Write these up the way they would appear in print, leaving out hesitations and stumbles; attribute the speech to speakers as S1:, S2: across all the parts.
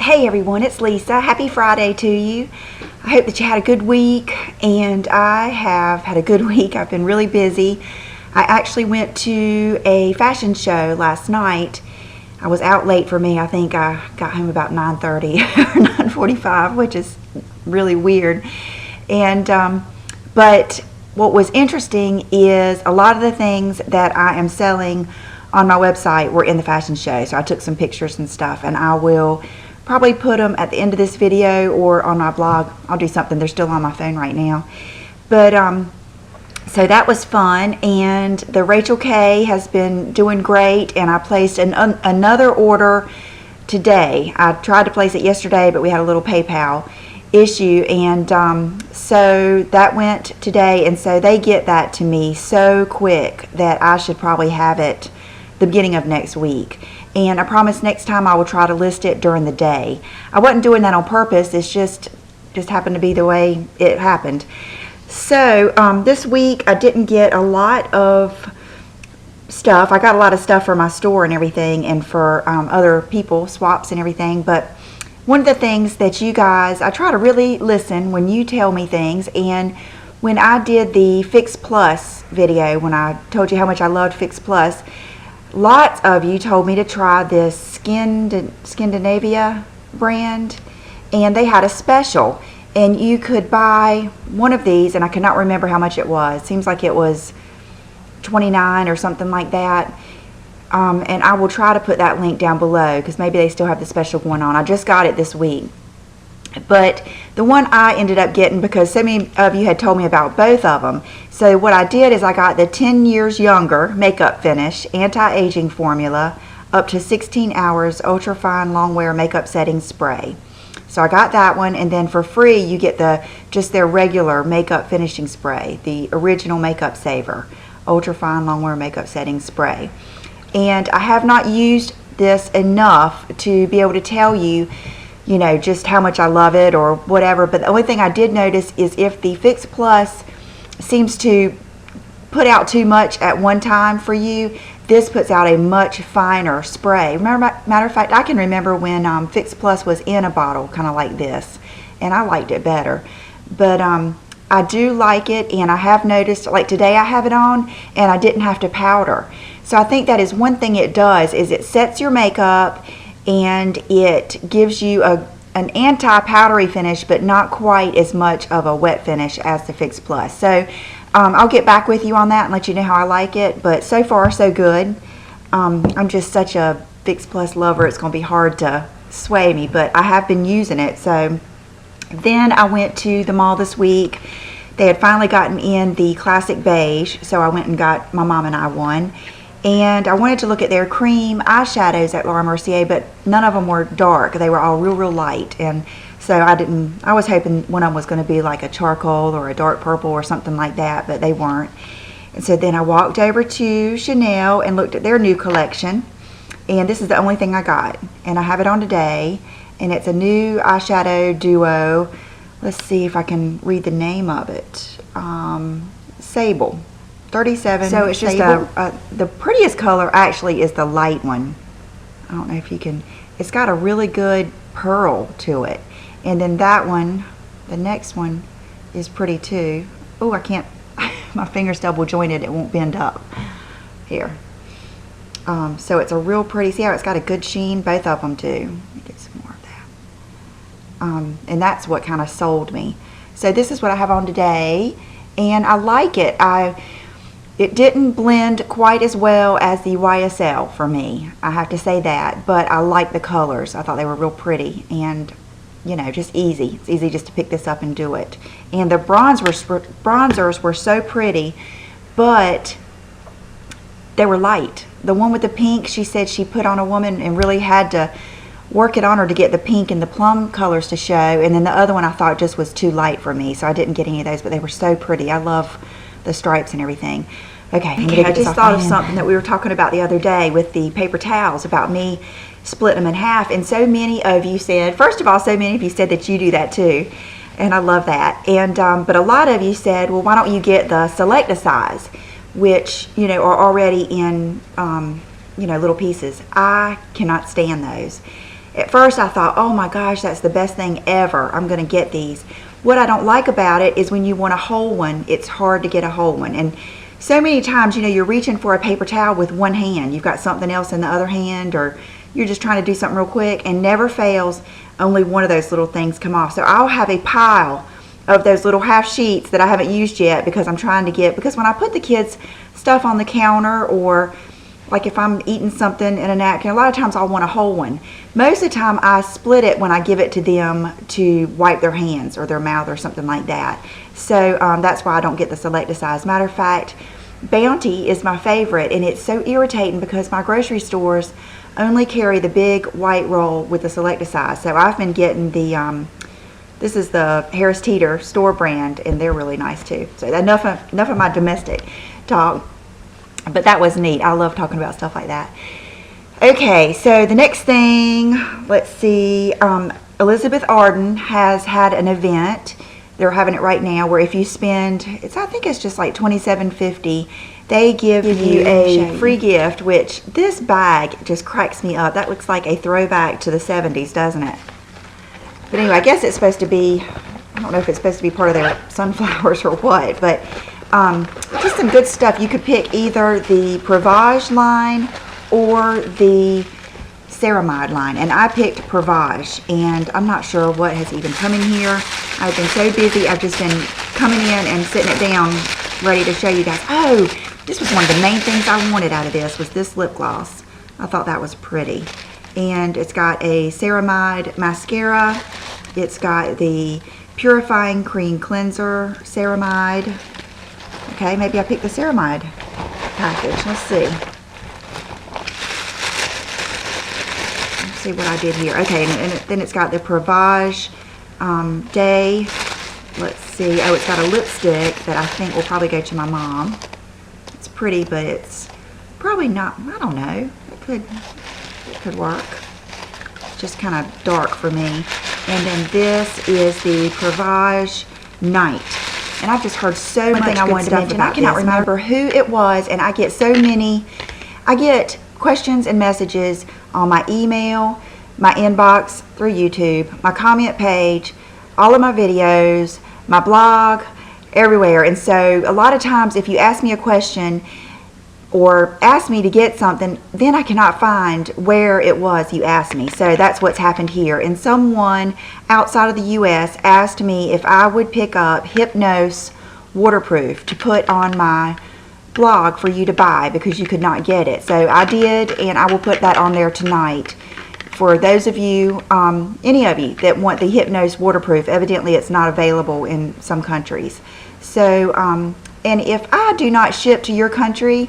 S1: Hey everyone, it's Lisa. Happy Friday to you. I hope that you had a good week, and I have had a good week. I've been really busy. I actually went to a fashion show last night. I was out late for me. I think I got home about 9:30 or 9:45, which is really weird. And but what was interesting is a lot of the things that I am selling on my website were in the fashion show. So I took some pictures and stuff, and I will probably put them at the end of this video or on my blog. I'll do something. They're still on my phone right now. But so that was fun, and the Rachel K has been doing great, and I placed another order today. I tried to place it yesterday, but we had a little PayPal issue, and so that went today, and so they get that to me so quick that I should probably have it the beginning of next week. And I promise next time I will try to list it during the day. I wasn't doing that on purpose. It's just happened to be the way it happened. So this week I didn't get a lot of stuff. I got a lot of stuff for my store and everything, and for other people, swaps and everything. But one of the things that you guys, I try to really listen when you tell me things. And when I did the Fix Plus video, when I told you how much I loved Fix Plus, lots of you told me to try this Scandinavia brand, and they had a special, and you could buy one of these, and I cannot remember how much it was. Seems like it was $29 or something like that. And I will try to put that link down below, because maybe they still have the special going on. I just got it this week. But the one I ended up getting, because so many of you had told me about both of them, so what I did is I got the 10 Years Younger Makeup Finish Anti-Aging Formula up to 16 hours Ultra Fine Longwear Makeup Setting Spray. So I got that one, and then for free you get just their regular makeup finishing spray, the original Makeup Saver Ultra Fine Longwear Makeup Setting Spray. And I have not used this enough to be able to tell you, you know, just how much I love it or whatever. But the only thing I did notice is if the Fix Plus seems to put out too much at one time for you, this puts out a much finer spray. Matter of fact, I can remember when Fix Plus was in a bottle kind of like this, and I liked it better. But I do like it, and I have noticed, like today I have it on and I didn't have to powder. So I think that is one thing it does, is it sets your makeup and it gives you an anti-powdery finish, but not quite as much of a wet finish as the Fix Plus. So I'll get back with you on that and let you know how I like it, but so far so good. I'm just such a Fix Plus lover, it's going to be hard to sway me, but I have been using it. So then I went to the mall this week. They had finally gotten in the classic beige, so I went and got my mom and I one. And I wanted to look at their cream eyeshadows at Laura Mercier, but none of them were dark. They were all real light. And so I was hoping one of them was going to be like a charcoal or a dark purple or something like that, but they weren't. And so then I walked over to Chanel and looked at their new collection. And this is the only thing I got. And I have it on today. And it's a new eyeshadow duo. Let's see if I can read the name of it. Sable. 37. So it's just the prettiest color actually is the light one. I don't know if you can, it's got a really good pearl to it. And then that one, the next one, is pretty too. Oh, I can't, my finger's double jointed, it won't bend up. Here. So it's a real pretty, see how it's got a good sheen? Both of them do. Let me get some more of that. And that's what kind of sold me. So this is what I have on today, and I like it. It didn't blend quite as well as the YSL for me, I have to say that, but I like the colors. I thought they were real pretty, and you know, just easy. It's easy just to pick this up and do it. And the bronzers were so pretty, but they were light. The one with the pink, she said she put on a woman and really had to work it on her to get the pink and the plum colors to show, and then the other one I thought just was too light for me, so I didn't get any of those, but they were so pretty. I love the stripes and everything. Okay, I just thought of something that we were talking about the other day with the paper towels, about me splitting them in half, and so many of you said, first of all, so many of you said that you do that too, and I love that. And but a lot of you said, well, why don't you get the Select size, which, you know, are already in you know, little pieces. I cannot stand those. At first I thought, oh my gosh, that's the best thing ever. I'm going to get these. What I don't like about it is when you want a whole one, it's hard to get a whole one. And so many times, you know, you're reaching for a paper towel with one hand. You've got something else in the other hand, or you're just trying to do something real quick, and never fails, only one of those little things come off. So I'll have a pile of those little half sheets that I haven't used yet because I'm trying to get, because when I put the kids' stuff on the counter, or like if I'm eating something in a napkin, a lot of times I'll want a whole one. Most of the time I split it when I give it to them to wipe their hands or their mouth or something like that. So that's why I don't get the selected size. Matter of fact, Bounty is my favorite, and it's so irritating because my grocery stores only carry the big white roll with the selected size. So I've been getting the this is the Harris Teeter store brand, and they're really nice too. So enough of my domestic talk, but that was neat. I love talking about stuff like that. Okay, so the next thing, let's see, Elizabeth Arden has had an event. They're having it right now where if you spend, I think it's just like $27.50, they give you a free gift, which this bag just cracks me up. That looks like a throwback to the 70s, doesn't it? But anyway, I guess it's supposed to be, I don't know if it's supposed to be part of their sunflowers or what, but just some good stuff. You could pick either the Privage line or the Ceramide line, and I picked Privage, and I'm not sure what has even come in here. I've been so busy, I've just been coming in and sitting it down ready to show you guys. Oh, this was one of the main things I wanted out of this, was this lip gloss. I thought that was pretty. And it's got a Ceramide mascara, it's got the Purifying Cream Cleanser Ceramide. Okay, maybe I picked the Ceramide package. Let's see. See what I did here. Okay, and then it's got the Privage Day. Let's see. Oh, it's got a lipstick that I think will probably go to my mom. It's pretty, but it's probably not, I don't know. It could work. It's just kind of dark for me. And then this is the Privage Night. And I've just heard so much I wanted to mention. I cannot remember who it was, and I get so many. I get questions and messages on my email, my inbox through YouTube, my comment page, all of my videos, my blog, everywhere. And so a lot of times if you ask me a question or ask me to get something, then I cannot find where it was you asked me. So that's what's happened here. And someone outside of the US asked me if I would pick up Hypnose waterproof to put on my blog for you to buy because you could not get it. So I did, and I will put that on there tonight for those of you, any of you that want the Hypnose waterproof. Evidently it's not available in some countries. So and if I do not ship to your country,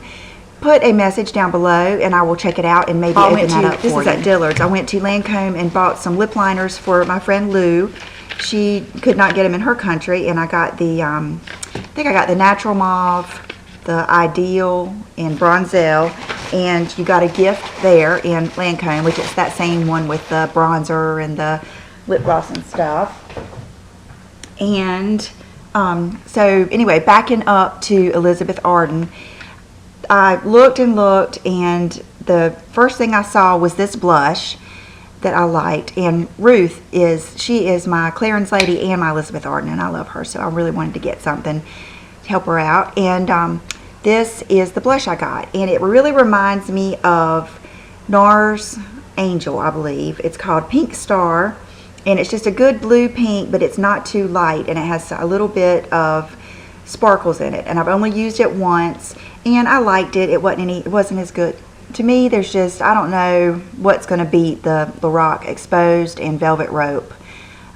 S1: put a message down below and I will check it out and maybe open that up for you. This is at Dillard's. I went to Lancome and bought some lip liners for my friend Lou. She could not get them in her country, and I got the I think I got the Natural Mauve, the Ideal, and Bronzelle, and you got a gift there in Lancome, which is that same one with the bronzer and the lip gloss and stuff. And so anyway, backing up to Elizabeth Arden, I looked and looked, and the first thing I saw was this blush that I liked. And Ruth she is my Clarins lady and my Elizabeth Arden, and I love her, so I really wanted to get something to help her out. And this is the blush I got, and it really reminds me of NARS Angel, I believe. It's called Pink Star, and it's just a good blue pink, but it's not too light, and it has a little bit of sparkles in it. And I've only used it once, and I liked it. It wasn't as good to me. There's just, I don't know what's going to beat the Lorac Exposed and Velvet Rope.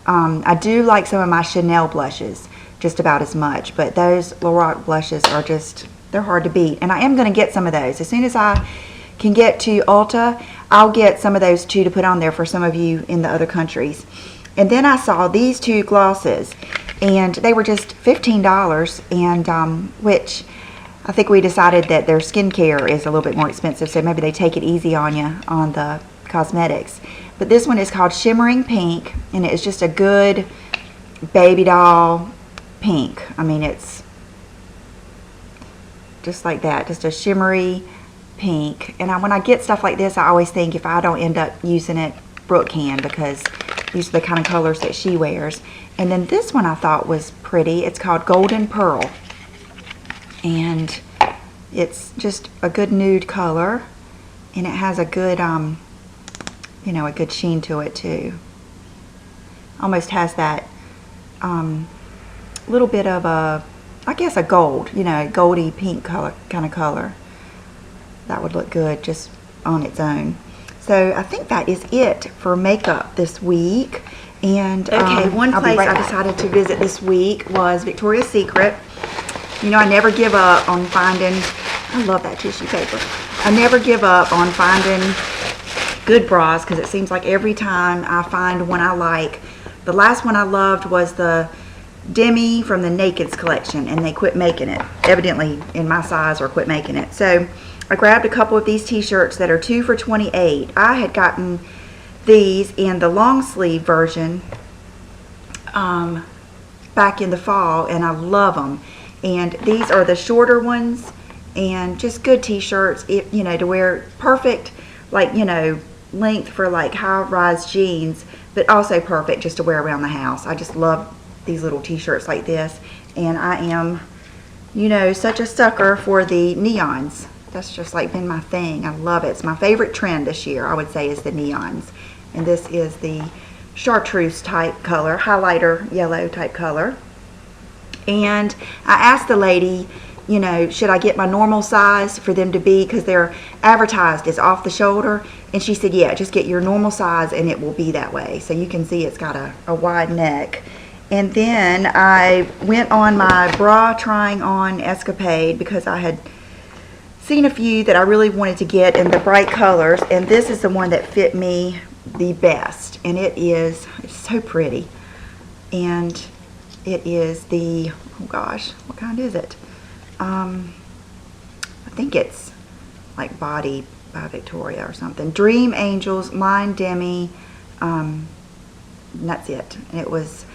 S1: I do like some of my Chanel blushes just about as much, but those Lorac blushes are just, they're hard to beat. And I am going to get some of those. As soon as I can get to Ulta, I'll get some of those too to put on there for some of you in the other countries. And then I saw these two glosses, and they were just $15, and which I think we decided that their skincare is a little bit more expensive, so maybe they take it easy on you on the cosmetics. But this one is called Shimmering Pink, and it is just a good baby doll pink. I mean, it's just like that, just a shimmery pink. And when I get stuff like this, I always think if I don't end up using it Brooke can, because these are the kind of colors that she wears. And then this one I thought was pretty. It's called Golden Pearl. And it's just a good nude color. And it has a good, you know, a good sheen to it too. Almost has that little bit of a, I guess a gold, you know, goldy pink color, kind of color. That would look good just on its own. So I think that is it for makeup this week. And okay, one place I decided to visit this week was Victoria's Secret. You know, I never give up on finding, I love that tissue paper. I never give up on finding good bras, because it seems like every time I find one I like. The last one I loved was the Demi from the Nakeds collection, and they quit making it, evidently in my size, or quit making it. So I grabbed a couple of these t-shirts that are 2 for $28. I had gotten these in the long sleeve version back in the fall, and I love them. And these are the shorter ones, and just good t-shirts, you know, to wear, perfect, like, you know, length for like high-rise jeans, but also perfect just to wear around the house. I just love these little t-shirts like this, and I am, you know, such a sucker for the neons. That's just like been my thing. I love it. It's my favorite trend this year, I would say, is the neons. And this is the chartreuse type color, highlighter yellow type color. And I asked the lady, you know, should I get my normal size for them to be, because they're advertised as off the shoulder, and she said, yeah, just get your normal size and it will be that way. So you can see it's got a wide neck. And then I went on my bra trying on escapade, because I had seen a few that I really wanted to get in the bright colors, and this is the one that fit me the best, and it's so pretty. And it is the, oh gosh, what kind is it? I think it's like Body by Victoria or something. Dream Angels Line Demi, and that's it. And it was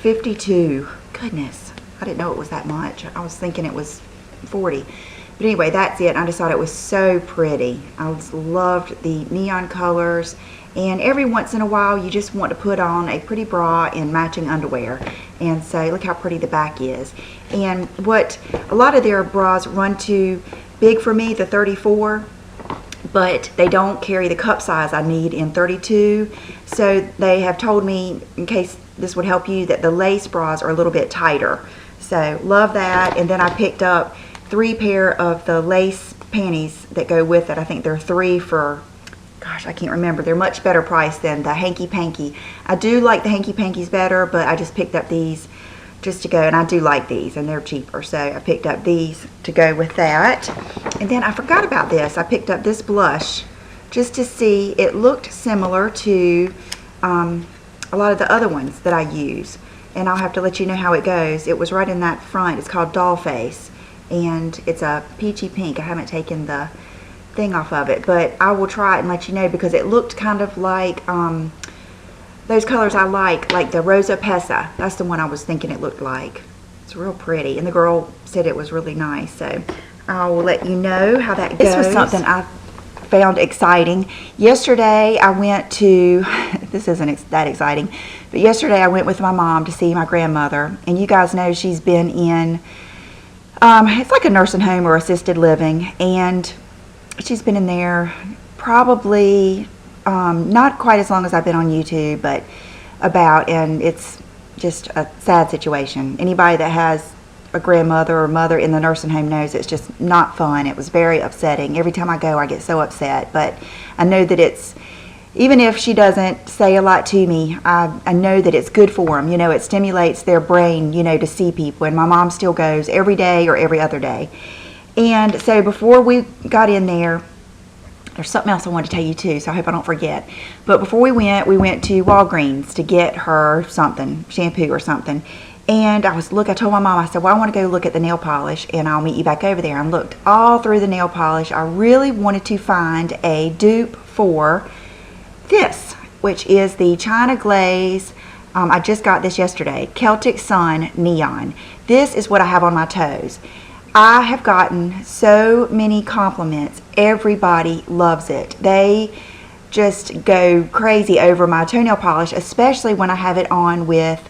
S1: $52. Goodness, I didn't know it was that much. I was thinking it was $40. But anyway, that's it. I just thought it was so pretty. I just loved the neon colors. And every once in a while, you just want to put on a pretty bra and matching underwear. And so, look how pretty the back is. And what a lot of their bras run too big for me, the 34, but they don't carry the cup size I need in 32. So they have told me, in case this would help you, that the lace bras are a little bit tighter. So love that. And then I picked up 3 pair of the lace panties that go with it. I think they're 3 for, gosh, I can't remember. They're much better priced than the hanky panky. I do like the hanky pankies better, but I just picked up these just to go, and I do like these, and they're cheaper, so I picked up these to go with that. And then I forgot about this. I picked up this blush just to see. It looked similar to a lot of the other ones that I use, and I'll have to let you know how it goes. It was right in that front. It's called Doll Face, and it's a peachy pink. I haven't taken the thing off of it, but I will try it and let you know, because it looked kind of like those colors I like the Rosa Pesa. That's the one I was thinking it looked like. It's real pretty, and the girl said it was really nice, so I will let you know how that goes. This was something I found exciting. Yesterday I went to, this isn't that exciting, but yesterday I went with my mom to see my grandmother, and you guys know she's been in, it's like a nursing home or assisted living, and she's been in there probably not quite as long as I've been on YouTube, but about, and it's just a sad situation. Anybody that has a grandmother or mother in the nursing home knows it's just not fun. It was very upsetting. Every time I go, I get so upset, but I know that it's, even if she doesn't say a lot to me, I know that it's good for them. You know, it stimulates their brain, you know, to see people, and my mom still goes every day or every other day. And so before we got in there, there's something else I wanted to tell you too, so I hope I don't forget. But before we went to Walgreens to get her something, shampoo or something. And I told my mom, I said, well, I want to go look at the nail polish, and I'll meet you back over there. I looked all through the nail polish. I really wanted to find a dupe for this, which is the China Glaze. I just got this yesterday, Celtic Sun Neon. This is what I have on my toes. I have gotten so many compliments. Everybody loves it. They just go crazy over my toenail polish, especially when I have it on with,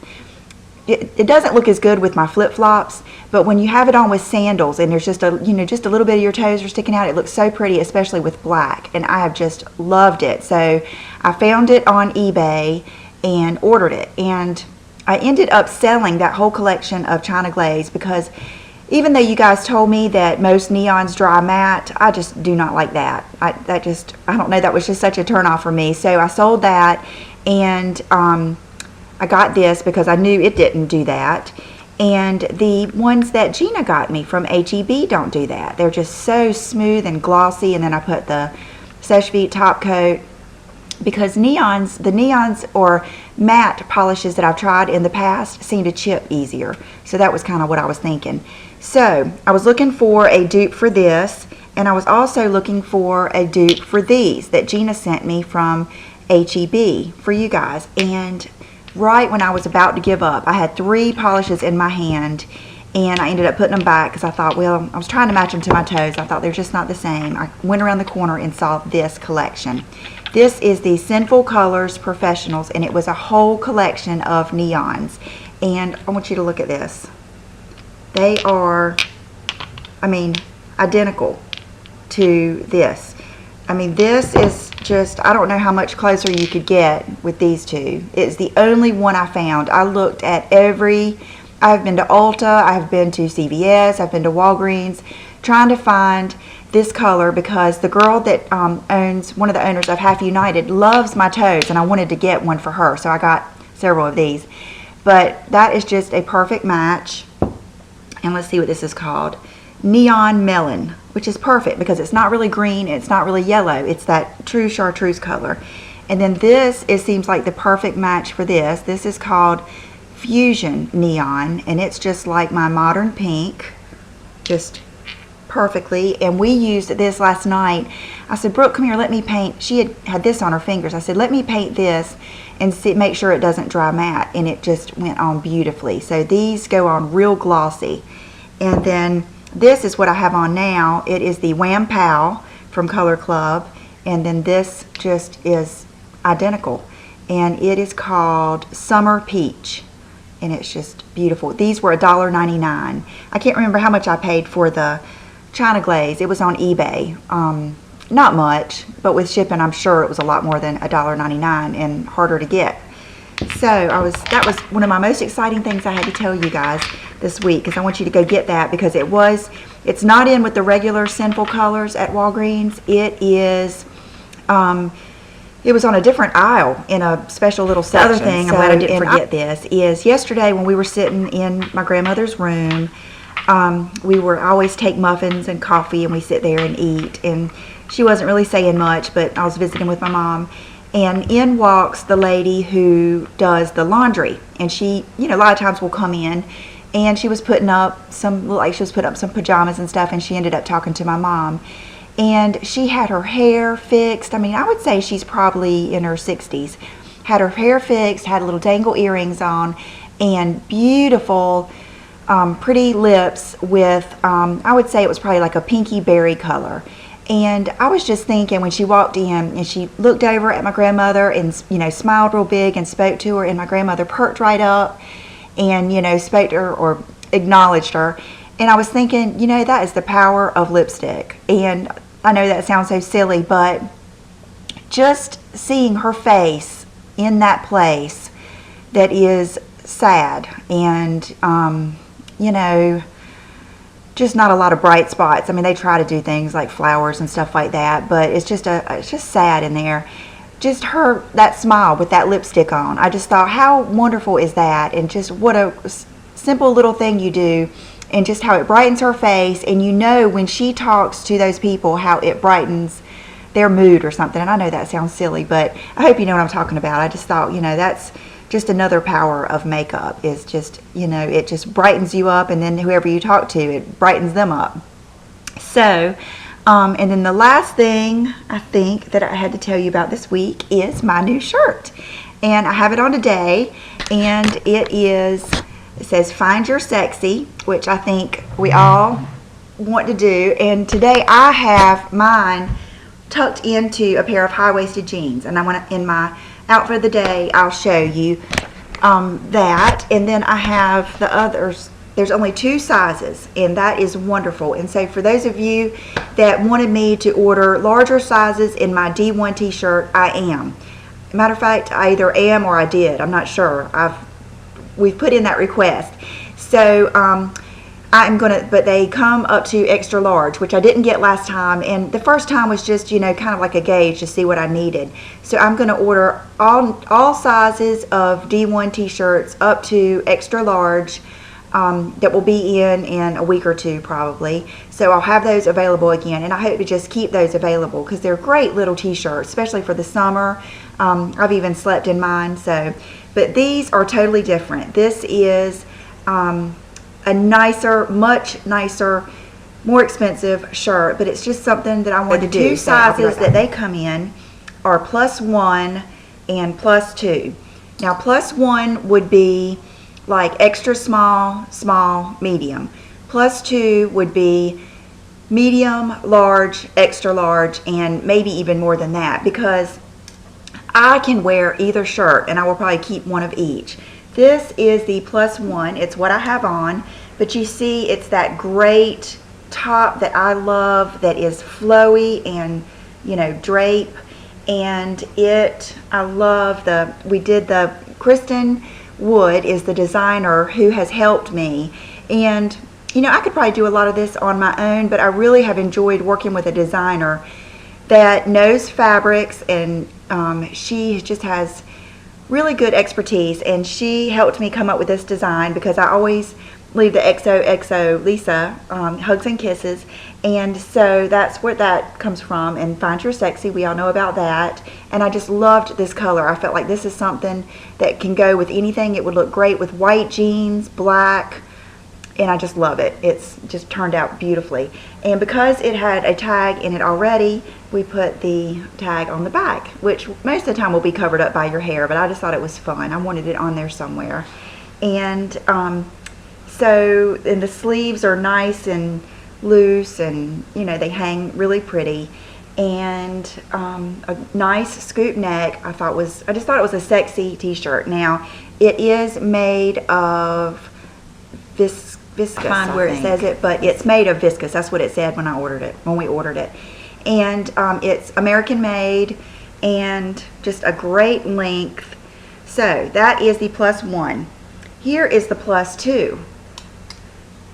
S1: it doesn't look as good with my flip-flops, but when you have it on with sandals and there's just a, you know, just a little bit of your toes are sticking out, it looks so pretty, especially with black, and I have just loved it. So I found it on eBay and ordered it, and I ended up selling that whole collection of China Glaze because even though you guys told me that most neons dry matte, I just do not like that. I don't know, that was just such a turn off for me. So I sold that, and I got this because I knew it didn't do that. And the ones that Gina got me from HEB don't do that. They're just so smooth and glossy. And then I put the Seche Vite top coat, because the neons or matte polishes that I've tried in the past seem to chip easier. So that was kind of what I was thinking. So I was looking for a dupe for this, and I was also looking for a dupe for these that Gina sent me from HEB for you guys. And right when I was about to give up, I had 3 polishes in my hand, and I ended up putting them back because I thought, well, I was trying to match them to my toes. I thought they're just not the same. I went around the corner and saw this collection. This is the Sinful Colors Professionals, and it was a whole collection of neons. And I want you to look at this. They are, I mean, identical to this. I mean, this is just, I don't know how much closer you could get with these two. It's the only one I found. I looked at I've been to Ulta, I've been to CVS, I've been to Walgreens, trying to find this color because the girl that owns, one of the owners of Half United, loves my toes, and I wanted to get one for her, so I got several of these. But that is just a perfect match. And let's see what this is called. Neon Melon, which is perfect because it's not really green, it's not really yellow, it's that true chartreuse color. And then this, it seems like the perfect match for this. This is called Fusion Neon, and it's just like my Modern Pink, just perfectly. And we used this last night. I said, Brooke, come here, let me paint. She had this on her fingers. I said, let me paint this and see, make sure it doesn't dry matte, and it just went on beautifully. So these go on real glossy. And then this is what I have on now. It is the Wham-Pow from Color Club, and then this just is identical, and it is called Summer Peach, and it's just beautiful. These were $1.99. I can't remember how much I paid for the China Glaze. It was on eBay. Not much, but with shipping, I'm sure it was a lot more than $1.99 and harder to get. So that was one of my most exciting things I had to tell you guys this week, because I want you to go get that, because it's not in with the regular Sinful Colors at Walgreens. It is, it was on a different aisle in a special little section. The other thing, I'm glad I didn't forget this, is yesterday when we were sitting in my grandmother's room, I always take muffins and coffee, and we sit there and eat, and she wasn't really saying much, but I was visiting with my mom. And in walks the lady who does the laundry, and she, you know, a lot of times will come in, and she was putting up some pajamas and stuff, and she ended up talking to my mom, and she had her hair fixed. I mean, I would say she's probably in her 60s. Had her hair fixed, had little dangle earrings on, and beautiful, pretty lips with, I would say it was probably like a pinky berry color. And I was just thinking, when she walked in and she looked over at my grandmother and, you know, smiled real big and spoke to her, and my grandmother perked right up and, you know, spoke to her or acknowledged her. And I was thinking, you know, that is the power of lipstick. And I know that sounds so silly, but just seeing her face in that place that is sad and, you know, just not a lot of bright spots. I mean, they try to do things like flowers and stuff like that, but it's just sad in there. Just that smile with that lipstick on. I just thought, how wonderful is that? And just what a simple little thing you do, and just how it brightens her face. And you know, when she talks to those people, how it brightens their mood or something. And I know that sounds silly, but I hope you know what I'm talking about. I just thought, you know, that's just another power of makeup, is just, you know, it just brightens you up, and then whoever you talk to, it brightens them up. So, and then the last thing I think that I had to tell you about this week is my new shirt. And I have it on today, and it says Find Your Sexy, which I think we all want to do. And today I have mine tucked into a pair of high-waisted jeans. And I want to, in my outfit of the day, I'll show you that. And then I have the others. There's only 2 sizes, and that is wonderful. And so for those of you that wanted me to order larger sizes in my D1 t-shirt, I am. Matter of fact, I either am or I did. I'm not sure. We've put in that request. So I'm gonna, but they come up to extra large, which I didn't get last time. And the first time was just, you know, kind of like a gauge to see what I needed. So I'm gonna order all sizes of D1 t-shirts up to extra large. That will be in a week or 2 probably. So I'll have those available again, and I hope to just keep those available because they're great little t-shirts, especially for the summer. I've even slept in mine. So, but these are totally different. This is a nicer, much nicer, more expensive shirt, but it's just something that I want to do. The 2 sizes that they come in are +1 and +2. Now +1 would be like extra small, small, medium. +2 would be medium, large, extra large, and maybe even more than that, because I can wear either shirt and I will probably keep one of each. This is the +1. It's what I have on, but you see it's that great top that I love that is flowy and, you know, drape. And I love we did the Kristen Wood is the designer who has helped me, and you know, I could probably do a lot of this on my own, but I really have enjoyed working with a designer that knows fabrics, and she just has really good expertise, and she helped me come up with this design because I always leave the XOXO Lisa hugs and kisses, and so that's where that comes from. And Find Your Sexy, we all know about that, and I just loved this color. I felt like this is something that can go with anything. It would look great with white jeans, black, and I just love it. It's just turned out beautifully. And because it had a tag in it already, we put the tag on the back, which most of the time will be covered up by your hair, but I just thought it was fun. I wanted it on there somewhere. And so, and the sleeves are nice and loose, and you know, they hang really pretty. And a nice scoop neck. I just thought it was a sexy t-shirt. Now it is made of viscose. Find where it says it, but it's made of viscose. That's what it said when we ordered it. And it's American made, and just a great length. So that is the +1. Here is the +2.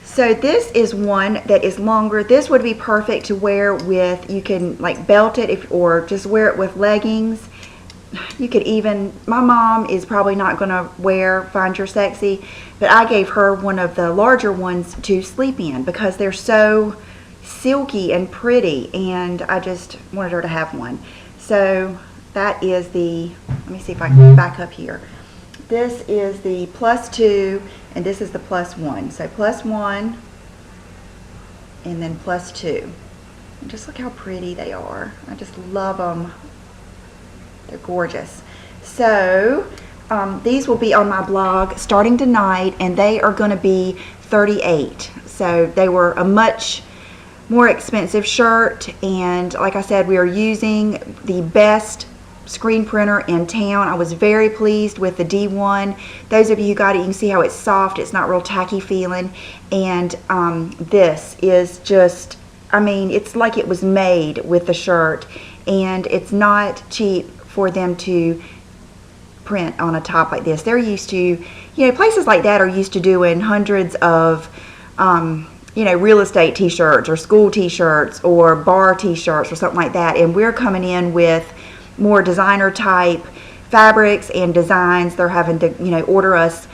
S1: So this is one that is longer. This would be perfect to wear with, you can like belt it or just wear it with leggings. You could even, my mom is probably not gonna wear Find Your Sexy, but I gave her one of the larger ones to sleep in because they're so silky and pretty, and I just wanted her to have one. So that is the, let me see if I can back up here. This is the +2, and this is the +1. So +1, and then +2. And just look how pretty they are. I just love them. They're gorgeous. So these will be on my blog starting tonight, and they are going to be $38. So they were a much more expensive shirt, and like I said, we are using the best screen printer in town. I was very pleased with the D1. Those of you who got it, you can see how it's soft. It's not real tacky feeling. And this is just, I mean, it's like it was made with the shirt, and it's not cheap for them to print on a top like this. They're used to, you know, places like that are used to doing hundreds of you know, real estate t-shirts or school t-shirts or bar t-shirts or something like that, and we're coming in with more designer type fabrics and designs. They're having to, you know, order us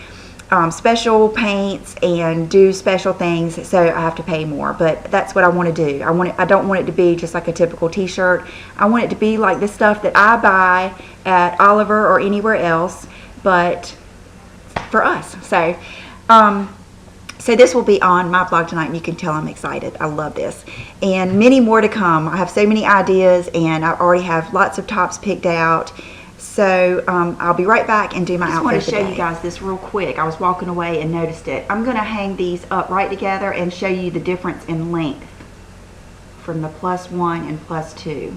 S1: special paints and do special things, so I have to pay more. But that's what I want to do. I don't want it to be just like a typical t-shirt. I want it to be like the stuff that I buy at Oliver or anywhere else, but for us. So so this will be on my blog tonight, and you can tell I'm excited. I love this. And many more to come. I have so many ideas, and I already have lots of tops picked out. So I'll be right back and do my outfit. I just want to show you guys this real quick. I was walking away and noticed it. I'm going to hang these up right together and show you the difference in length from the +1 and +2.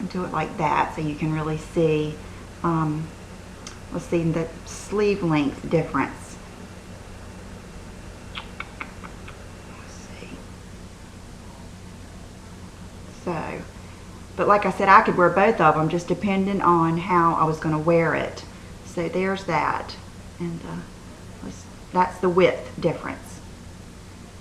S1: and do it like that so you can really see, let's see the sleeve length difference. Let's see. So, but like I said, I could wear both of them just depending on how I was going to wear it. So there's that, and that's the width difference.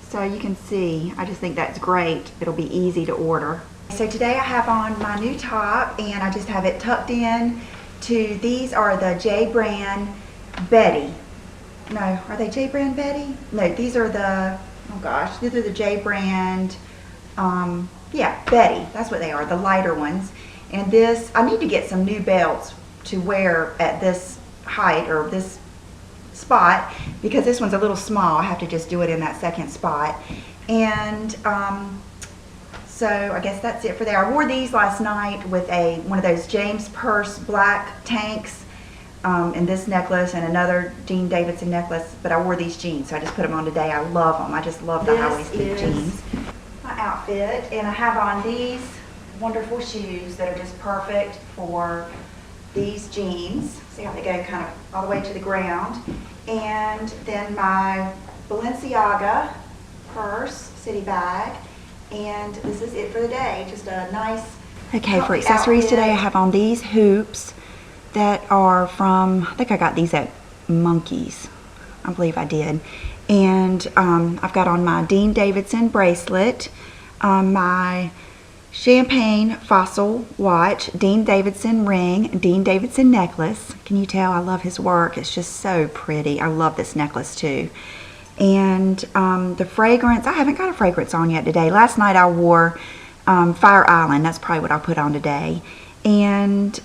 S1: So you can see, I just think that's great. It'll be easy to order. So today I have on my new top, and I just have it tucked in to, these are the J brand Betty. No, are they J brand Betty? No, these are the, oh gosh, these are the J brand, yeah, Betty, that's what they are, the lighter ones. And this, I need to get some new belts to wear at this height or this spot, because this one's a little small. I have to just do it in that second spot. And so I guess that's it for there. I wore these last night with one of those James Purse black tanks, and this necklace and another Jean Davidson necklace, but I wore these jeans, so I just put them on today. I love them. I just love the high-waisted jeans. My outfit, and I have on these wonderful shoes that are just perfect for these jeans. See how they go kind of all the way to the ground. And then my Balenciaga purse, city bag. And this is it for the day. Just a nice, okay, for accessories outfit. Today I have on these hoops that are from, I think I got these at Monkeys. I believe I did. And I've got on my Dean Davidson bracelet, my Champagne Fossil watch, Dean Davidson ring, Dean Davidson necklace. Can you tell I love his work? It's just so pretty. I love this necklace too. And the fragrance, I haven't got a fragrance on yet today. Last night I wore Fire Island. That's probably what I'll put on today. And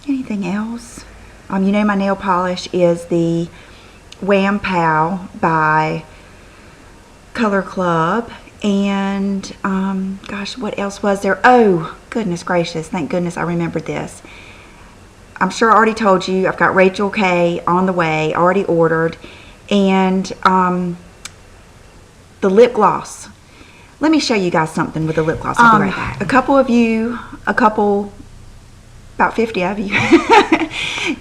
S1: anything else? You know my nail polish is the Wham-Pow by Color Club. And gosh, what else was there? Oh, goodness gracious, thank goodness I remembered this. I'm sure I already told you, I've got Rachel K on the way, already ordered. And the lip gloss. Let me show you guys something with the lip gloss. I'll be right back. About 50 of you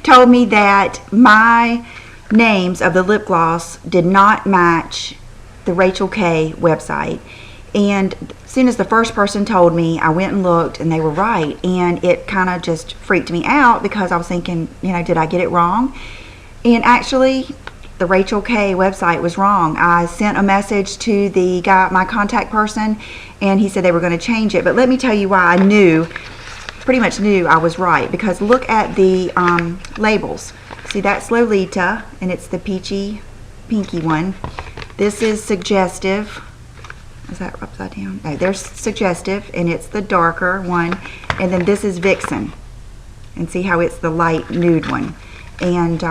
S1: told me that my names of the lip gloss did not match the Rachel K website. And as soon as the first person told me, I went and looked, and they were right. And it kind of just freaked me out, because I was thinking, you know, did I get it wrong? And actually, the Rachel K website was wrong. I sent a message to the guy, my contact person, and he said they were going to change it. But let me tell you why I pretty much knew I was right, because look at the labels. See, that's Lolita, and it's the peachy, pinky one. This is Suggestive. Is that upside down? No, there's Suggestive, and it's the darker one. And then this is Vixen. And see how it's the light nude one. And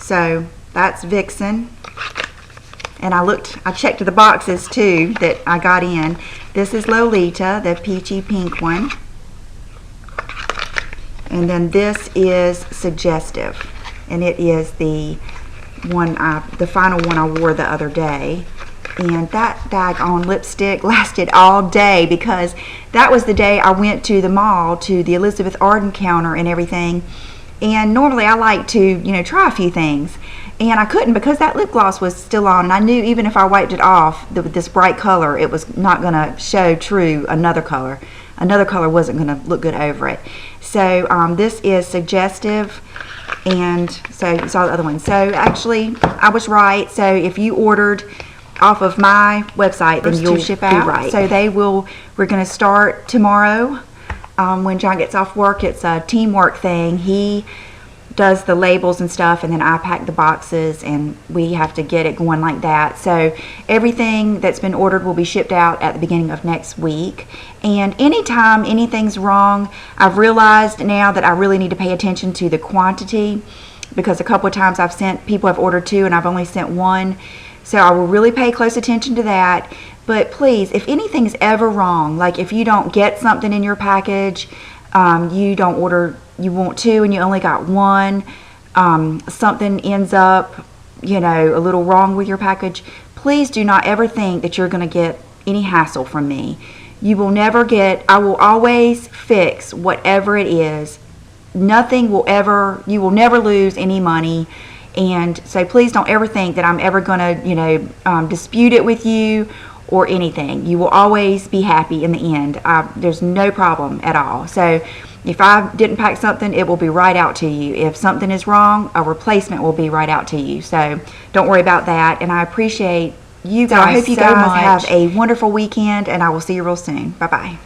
S1: so that's Vixen. And I checked the boxes too that I got in. This is Lolita, the peachy pink one. And then this is Suggestive. And it is the one, the final one I wore the other day. And that daggone lipstick lasted all day, because that was the day I went to the mall, to the Elizabeth Arden counter and everything. And normally I like to, you know, try a few things. And I couldn't, because that lip gloss was still on. And I knew even if I wiped it off with this bright color, it was not going to show true another color. Another color wasn't going to look good over it. So this is Suggestive. And so you saw the other one. So actually, I was right. So if you ordered off of my website, then you'll ship out. Right. So we're going to start tomorrow when John gets off work. It's a teamwork thing. He does the labels and stuff, and then I pack the boxes, and we have to get it going like that. So everything that's been ordered will be shipped out at the beginning of next week. And anytime anything's wrong, I've realized now that I really need to pay attention to the quantity, because a couple of times people have ordered 2 and I've only sent 1. So I will really pay close attention to that. But please, if anything's ever wrong, like if you don't get something in your package, you want 2 and you only got 1, something ends up, you know, a little wrong with your package, please do not ever think that you're going to get any hassle from me. You will never get, I will always fix whatever it is. Nothing will ever, you will never lose any money. And so please don't ever think that I'm ever going to, you know, dispute it with you or anything. You will always be happy in the end. There's no problem at all. So if I didn't pack something, it will be right out to you. If something is wrong, a replacement will be right out to you. So don't worry about that. And I appreciate you guys. So I hope you guys have a wonderful weekend, and I will see you real soon. Bye-bye.